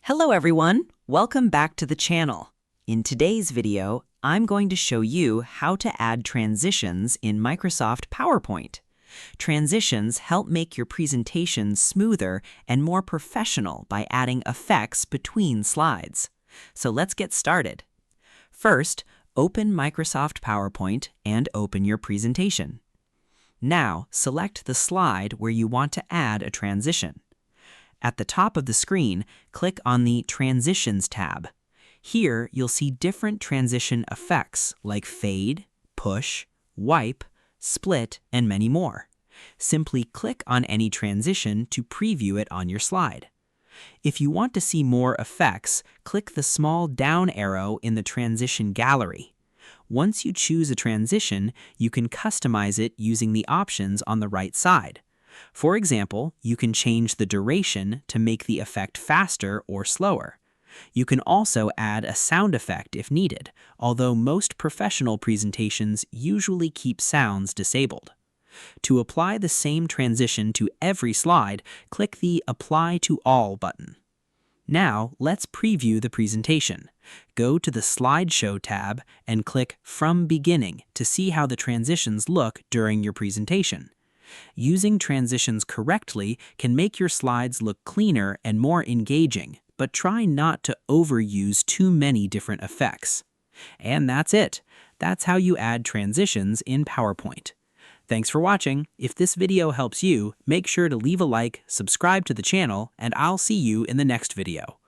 Hello everyone, welcome back to the channel. In today's video, I'm going to show you how to add transitions in Microsoft PowerPoint. Transitions help make your presentation smoother and more professional by adding effects between slides. So let's get started. First, open Microsoft PowerPoint and open your presentation. Now, select the slide where you want to add a transition. At the top of the screen, click on the Transitions tab. Here, you'll see different transition effects like fade, push, wipe, split, and many more. Simply click on any transition to preview it on your slide. If you want to see more effects, click the small down arrow in the Transition Gallery. Once you choose a transition, you can customize it using the options on the right side. For example, you can change the duration to make the effect faster or slower. You can also add a sound effect if needed, although most professional presentations usually keep sounds disabled. To apply the same transition to every slide, click the Apply to All button. Now, let's preview the presentation. Go to the Slideshow tab and click From Beginning to see how the transitions look during your presentation. Using transitions correctly can make your slides look cleaner and more engaging, but try not to overuse too many different effects. And that's it. That's how you add transitions in PowerPoint. Thanks for watching. If this video helps you, make sure to leave a like, subscribe to the channel, and I'll see you in the next video.